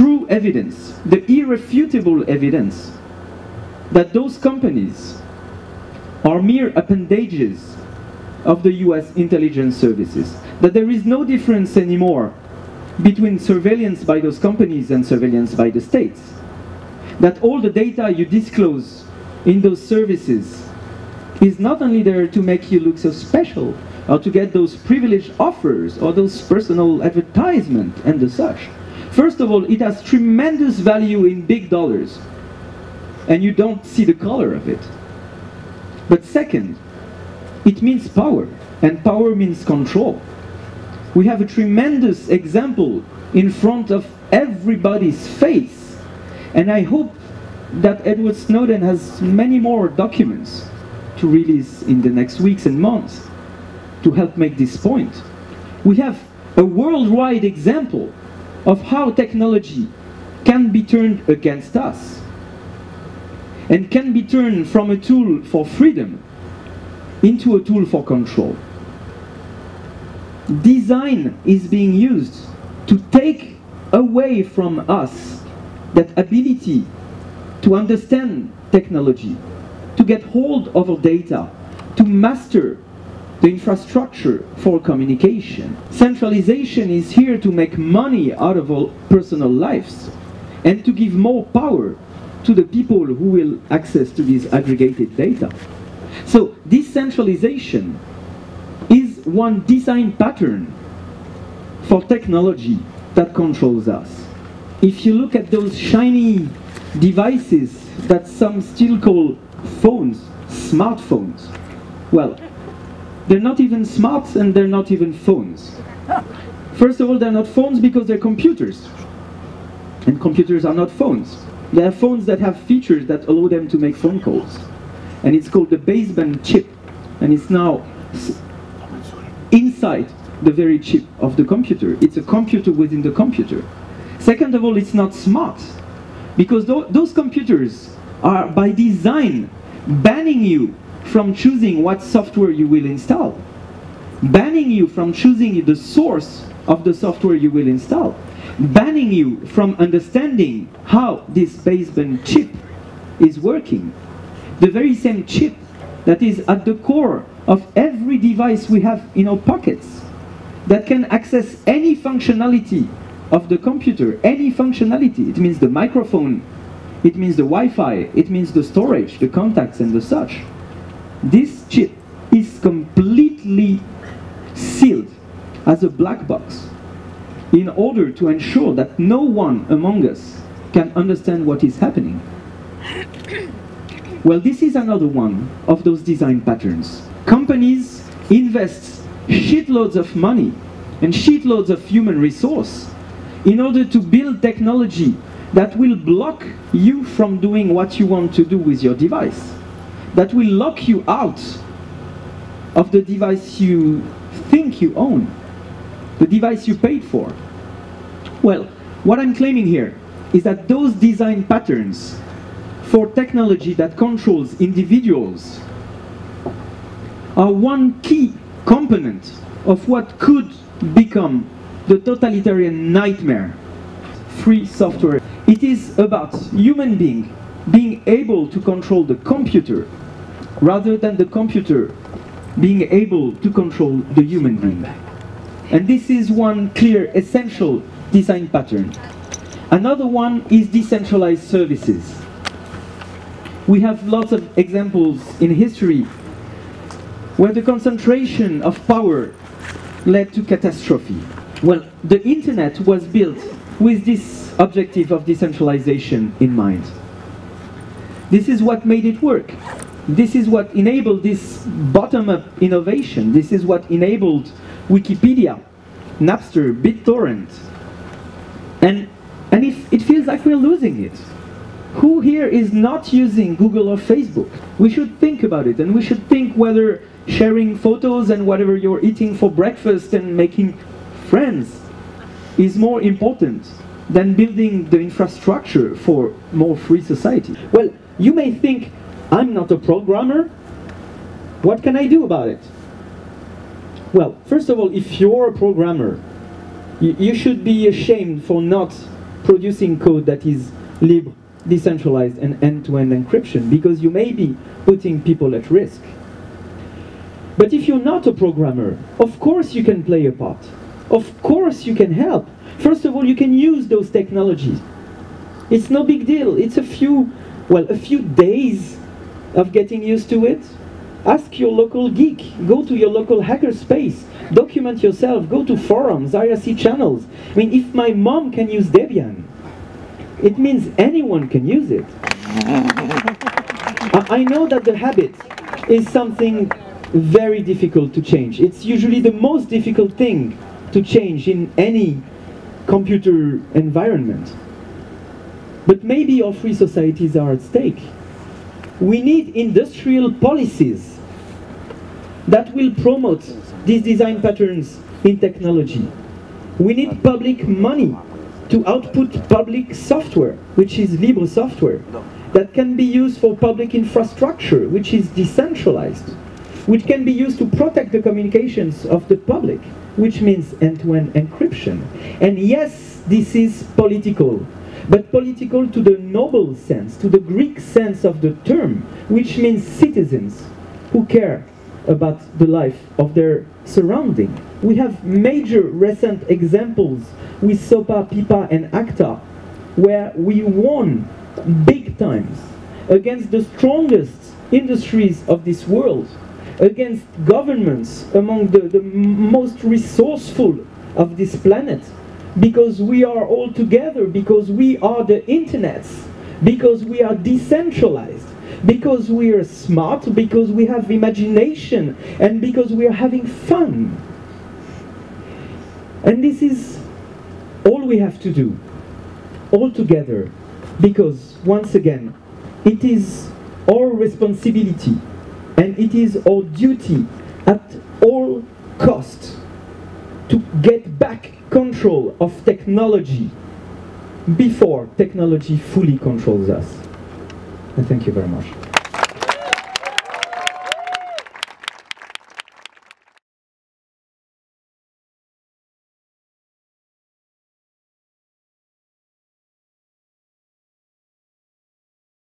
true evidence, the irrefutable evidence, that those companies are mere appendages of the US intelligence services, that there is no difference anymore between surveillance by those companies and surveillance by the states, that all the data you disclose in those services is not only there to make you look so special, or to get those privileged offers, or those personal advertisement and the such. First of all, it has tremendous value in big dollars, and you don't see the color of it. But second, it means power, and power means control. We have a tremendous example in front of everybody's face, and I hope that Edward Snowden has many more documents to release in the next weeks and months to help make this point. We have a worldwide example of how technology can be turned against us and can be turned from a tool for freedom into a tool for control. Design is being used to take away from us that ability to understand technology, to get hold of our data, to master the infrastructure for communication. Centralization is here to make money out of our personal lives and to give more power to the people who will access to this aggregated data. So decentralization is one design pattern for technology that controls us. If you look at those shiny devices that some still call phones, smartphones, well, they're not even smart and they're not even phones. First of all, they're not phones because they're computers. And computers are not phones. They are phones that have features that allow them to make phone calls. And it's called the baseband chip. And it's now inside the very chip of the computer. It's a computer within the computer. Second of all, it's not smart. Because those computers are by design banning you from choosing what software you will install, banning you from choosing the source of the software you will install, banning you from understanding how this baseband chip is working. The very same chip that is at the core of every device we have in our pockets, that can access any functionality of the computer, any functionality. It means the microphone, it means the Wi-Fi, it means the storage, the contacts and the such. This chip is completely sealed as a black box in order to ensure that no one among us can understand what is happening. Well, this is another one of those design patterns. Companies invest shitloads of money and shitloads of human resource in order to build technology that will block you from doing what you want to do with your device, that will lock you out of the device you think you own, the device you paid for. Well, what I'm claiming here is that those design patterns for technology that controls individuals are one key component of what could become the totalitarian nightmare. Free software. It is about human being able to control the computer rather than the computer being able to control the human being. And this is one clear, essential design pattern. Another one is decentralized services. We have lots of examples in history where the concentration of power led to catastrophe. Well, the internet was built with this objective of decentralization in mind. This is what made it work. This is what enabled this bottom-up innovation. This is what enabled Wikipedia, Napster, BitTorrent. And it feels like we're losing it. Who here is not using Google or Facebook? We should think about it, and we should think whether sharing photos and whatever you're eating for breakfast and making friends is more important than building the infrastructure for more free society. Well, you may think, I'm not a programmer. What can I do about it? Well, first of all, if you're a programmer, you should be ashamed for not producing code that is libre, decentralized, and end-to-end encryption, because you may be putting people at risk. But if you're not a programmer, of course you can play a part. Of course you can help. First of all, you can use those technologies. It's no big deal. It's a few days of getting used to it. Ask your local geek. Go to your local hackerspace. Document yourself. Go to forums, IRC channels. I mean, if my mom can use Debian, it means anyone can use it. I know that the habit is something very difficult to change. It's usually the most difficult thing to change in any computer environment. But maybe our free societies are at stake. We need industrial policies that will promote these design patterns in technology. We need public money to output public software, which is libre software, that can be used for public infrastructure, which is decentralized, which can be used to protect the communications of the public, which means end-to-end encryption. And yes, this is political, but political to the noble sense, to the Greek sense of the term, which means citizens who care about the life of their surrounding. We have major recent examples with SOPA, PIPA, and ACTA, where we won big times against the strongest industries of this world, against governments among the most resourceful of this planet, because we are all together, because we are the internets, because we are decentralized, because we are smart, because we have imagination, and because we are having fun. And this is all we have to do, all together, because, once again, it is our responsibility and it is our duty at all costs to get back control of technology before technology fully controls us. And thank you very much.